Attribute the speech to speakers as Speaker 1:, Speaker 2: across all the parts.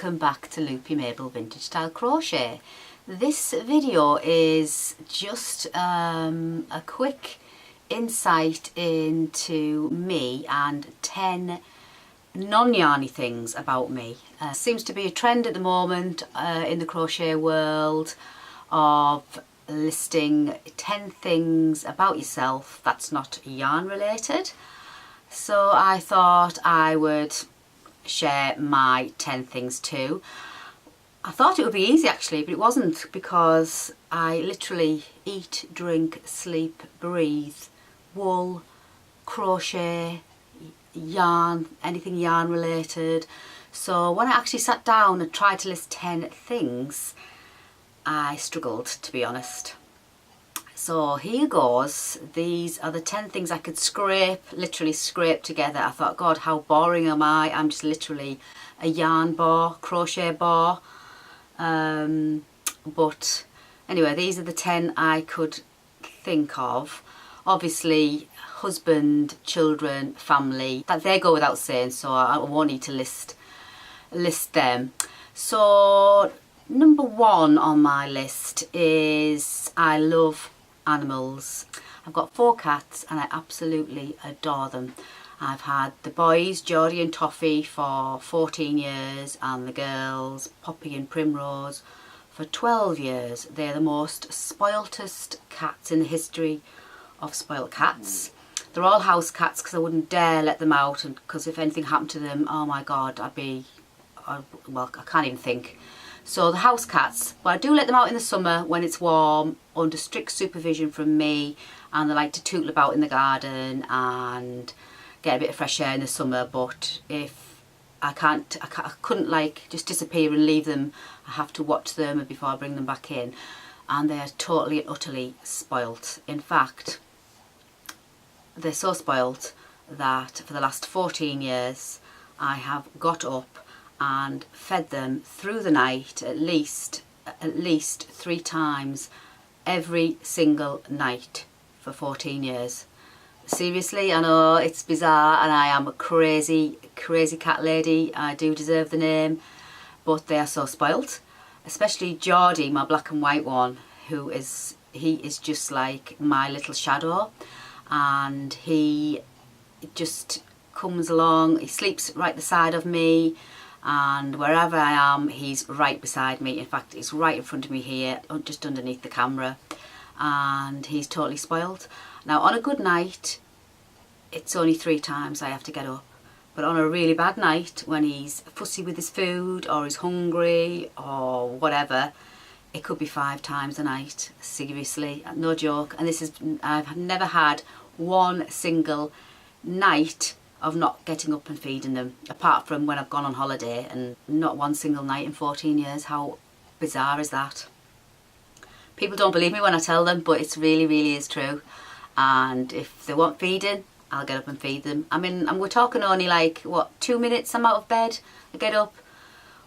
Speaker 1: welcome back to Loopy Mabel Vintage Style Crochet. This video is just a quick insight into me and 10 non-yarny things about me. Seems to be a trend at the moment in the crochet world of listing 10 things about yourself that's not yarn related. So I thought I would share my 10 things too. I thought it would be easy actually, but it wasn't, because I literally eat, drink, sleep, breathe wool, crochet, yarn, anything yarn related. So when I actually sat down and tried to list 10 things, I struggled, to be honest. So here goes. These are the 10 things I could literally scrape together. I thought, God, how boring am I? I'm just literally a yarn bar, crochet bar. But anyway, these are the 10 I could think of. Obviously, husband, children, family, that they go without saying, so I won't need to list them. So number 1 on my list is I love animals. I've got 4 cats and I absolutely adore them. I've had the boys, Geordie and Toffee, for 14 years and the girls, Poppy and Primrose, for 12 years. They're the most spoiltest cats in the history of spoilt cats. They're all house cats because I wouldn't dare let them out, and because if anything happened to them, oh my God, well, I can't even think. So the house cats, but I do let them out in the summer when it's warm, under strict supervision from me, and they like to tootle about in the garden and get a bit of fresh air in the summer. But if I couldn't like just disappear and leave them. I have to watch them before I bring them back in, and they're totally and utterly spoilt. In fact, they're so spoilt that for the last 14 years I have got up and fed them through the night at least 3 times every single night for 14 years. Seriously, I know it's bizarre and I am a crazy cat lady. I do deserve the name, but they are so spoilt. Especially Geordie, my black and white one, he is just like my little shadow, and he just comes along, he sleeps right beside of me, and wherever I am he's right beside me. In fact, he's right in front of me here, just underneath the camera, and he's totally spoilt. Now on a good night it's only 3 times I have to get up, but on a really bad night, when he's fussy with his food or he's hungry or whatever, it could be 5 times a night. Seriously, no joke. And I've never had one single night of not getting up and feeding them, apart from when I've gone on holiday, and not one single night in 14 years. How bizarre is that? People don't believe me when I tell them, but it's really is true. And if they want feeding, I'll get up and feed them. I mean, we're talking only like, what, 2 minutes I'm out of bed. I get up,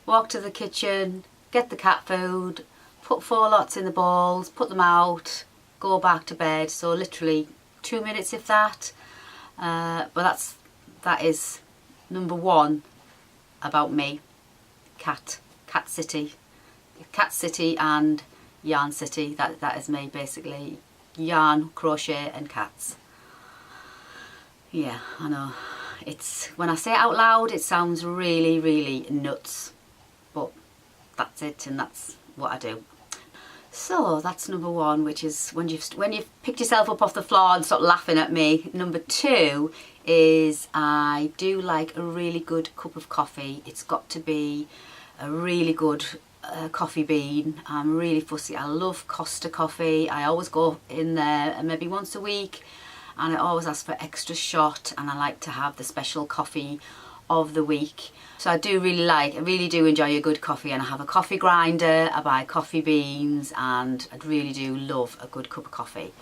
Speaker 1: walk to the kitchen, get the cat food, put 4 lots in the bowls, put them out, go back to bed. So literally 2 minutes, if that. But that is number 1 about me. Cat City and Yarn City. That is me, basically. Yarn, crochet and cats. Yeah, I know. It's, when I say it out loud, it sounds really nuts, but that's it, and that's what I do. So that's number 1, which is when you've picked yourself up off the floor and stop laughing at me. Number 2 is I do like a really good cup of coffee. It's got to be a really good coffee bean. I'm really fussy. I love Costa coffee. I always go in there maybe once a week, and I always ask for extra shot, and I like to have the special coffee of the week. So I really do enjoy a good coffee, and I have a coffee grinder, I buy coffee beans, and I really do love a good cup of coffee.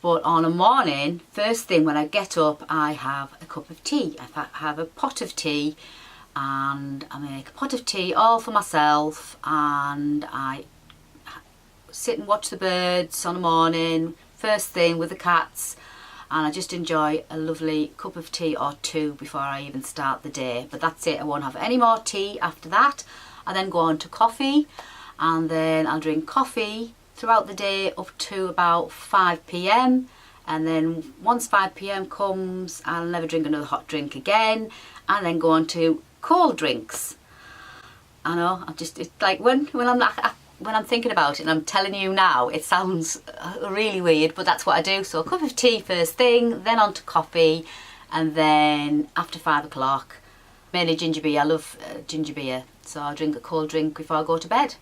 Speaker 1: But on a morning, first thing when I get up, I have a cup of tea. I have a pot of tea, and I make a pot of tea all for myself, and I sit and watch the birds on a morning, first thing with the cats, and I just enjoy a lovely cup of tea or 2 before I even start the day. But that's it, I won't have any more tea after that. I then go on to coffee, and then I'll drink coffee throughout the day up to about 5 p.m. and then once 5 p.m. comes, I'll never drink another hot drink again, and then go on to cold drinks. I know, it's like when I'm thinking about it and I'm telling you now, it sounds really weird, but that's what I do. So a cup of tea first thing, then on to coffee, and then after 5 o'clock, mainly ginger beer. I love ginger beer, so I'll drink a cold drink before I go to bed,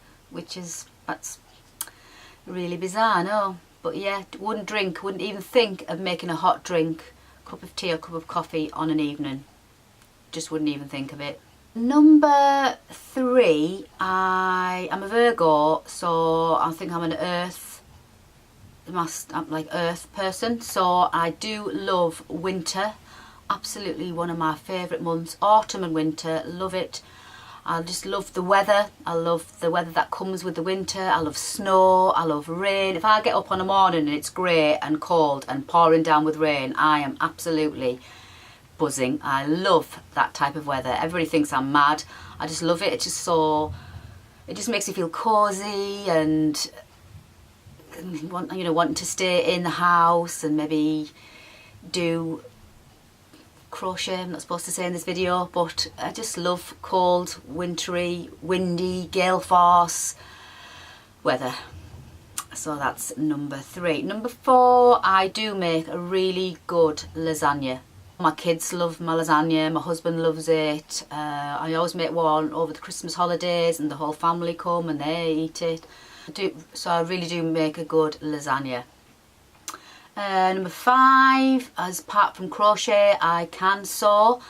Speaker 1: that's really bizarre, no? But yeah, wouldn't even think of making a hot drink, cup of tea or cup of coffee on an evening. Just wouldn't even think of it. Number 3, I am a Virgo, so I think I'm an I'm like earth person, so I do love winter. Absolutely one of my favourite months, autumn and winter, love it. I just love the weather. I love the weather that comes with the winter. I love snow, I love rain. If I get up on a morning and it's grey and cold and pouring down with rain, I am absolutely buzzing. I love that type of weather. Everybody thinks I'm mad. I just love it. It just makes me feel cosy and wanting to stay in the house and maybe do crochet. I'm not supposed to say in this video, but I just love cold, wintry, windy, gale force weather. So that's number 3. Number 4, I do make a really good lasagna. My kids love my lasagna, my husband loves it. I always make one over the Christmas holidays and the whole family come and they eat it. So I really do make a good lasagna. Number 5, apart from crochet, I can sew.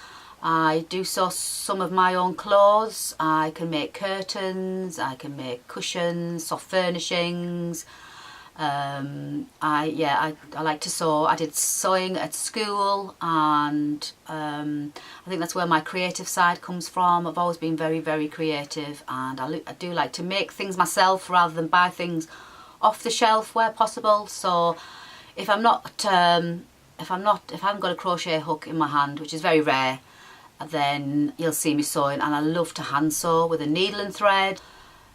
Speaker 1: I do sew some of my own clothes. I can make curtains, I can make cushions, soft furnishings. I like to sew. I did sewing at school, and I think that's where my creative side comes from. I've always been very, very creative, and I do like to make things myself rather than buy things off the shelf where possible. So if I haven't got a crochet hook in my hand, which is very rare, then you'll see me sewing, and I love to hand sew with a needle and thread.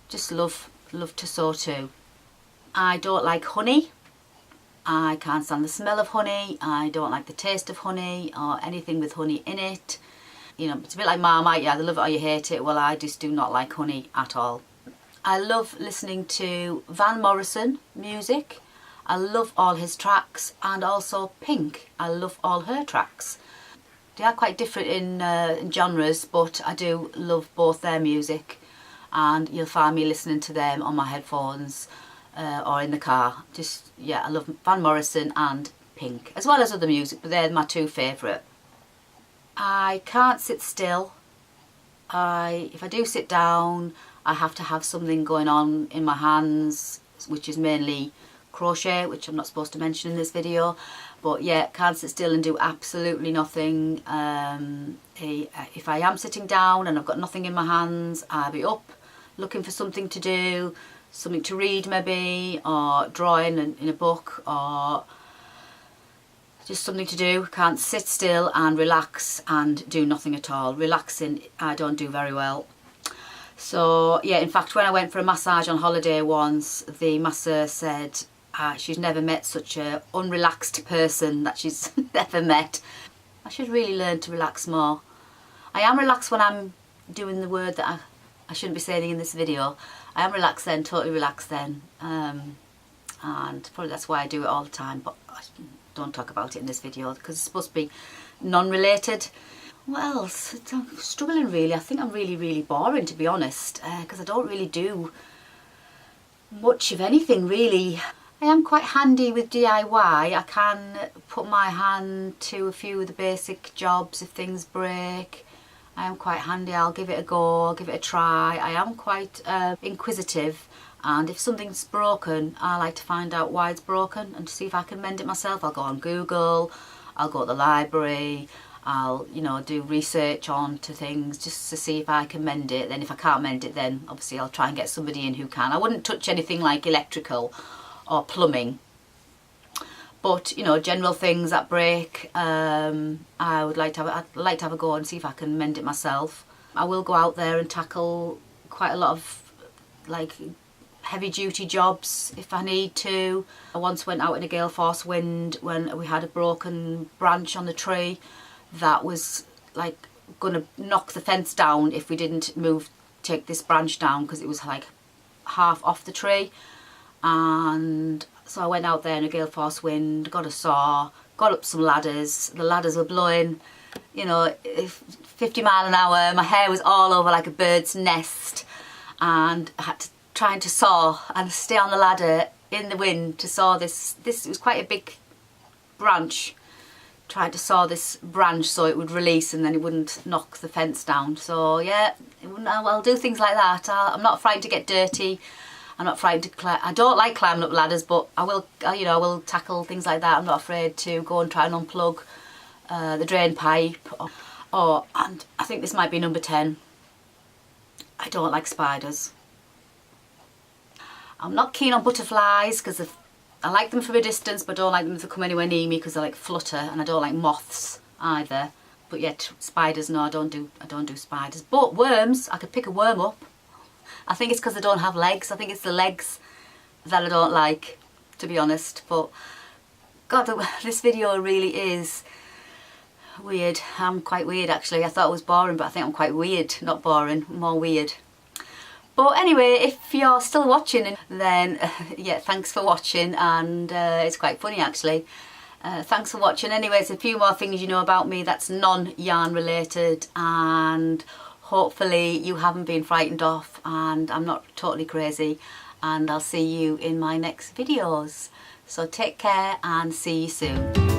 Speaker 1: Just love to sew too. I don't like honey. I can't stand the smell of honey. I don't like the taste of honey or anything with honey in it. It's a bit like Marmite, you either love it or you hate it. Well, I just do not like honey at all. I love listening to Van Morrison music. I love all his tracks, and also Pink. I love all her tracks. They are quite different in genres, but I do love both their music, and you'll find me listening to them on my headphones or in the car. I love Van Morrison and Pink, as well as other music, but they're my 2 favourite. I can't sit still. If I do sit down, I have to have something going on in my hands, which is mainly crochet, which I'm not supposed to mention in this video. But yeah, can't sit still and do absolutely nothing. If I am sitting down and I've got nothing in my hands, I'll be up looking for something to do, something to read maybe, or drawing in a book, or just something to do. Can't sit still and relax and do nothing at all. Relaxing, I don't do very well. So yeah, in fact, when I went for a massage on holiday once, the masseur said she's never met such a unrelaxed person that she's never met. I should really learn to relax more. I am relaxed when I'm doing the word that I shouldn't be saying in this video. I am relaxed then, totally relaxed then, and probably that's why I do it all the time, but I don't talk about it in this video because it's supposed to be non-related. What else? I'm struggling really. I think I'm really, really boring, to be honest, because I don't really do much of anything really. I am quite handy with DIY. I can put my hand to a few of the basic jobs if things break. I am quite handy. I'll give it a go, I'll give it a try. I am quite inquisitive, and if something's broken, I like to find out why it's broken and to see if I can mend it myself. I'll go on Google, I'll go to the library, I'll do research on to things just to see if I can mend it. Then if I can't mend it, then obviously I'll try and get somebody in who can. I wouldn't touch anything like electrical or plumbing, but general things that break, I'd like to have a go and see if I can mend it myself. I will go out there and tackle quite a lot of like heavy duty jobs if I need to. I once went out in a gale force wind when we had a broken branch on the tree that was like gonna knock the fence down if we didn't take this branch down, because it was like half off the tree. And so I went out there in a gale force wind, got a saw, got up some ladders. The ladders were blowing, you know, 50 mile an hour. My hair was all over like a bird's nest, and I had to trying to saw and stay on the ladder in the wind to saw this. It was quite a big branch. Tried to saw this branch so it would release and then it wouldn't knock the fence down. So yeah, I'll do things like that. I'm not frightened to get dirty. I'm not frightened to I don't like climbing up ladders, but I will, you know, I will tackle things like that. I'm not afraid to go and try and unplug the drain pipe. And I think this might be number 10. I don't like spiders. I'm not keen on butterflies because I like them from a distance, but don't like them to come anywhere near me because they like flutter, and I don't like moths either. But yet spiders, no, I don't do spiders. But worms, I could pick a worm up. I think it's because they don't have legs. I think it's the legs that I don't like, to be honest. But God, this video really is weird. I'm quite weird actually. I thought it was boring, but I think I'm quite weird. Not boring, more weird. But anyway, if you're still watching, then yeah, thanks for watching, and it's quite funny actually. Thanks for watching. Anyways, a few more things you know about me that's non-yarn related, and hopefully you haven't been frightened off and I'm not totally crazy, and I'll see you in my next videos. So take care and see you soon.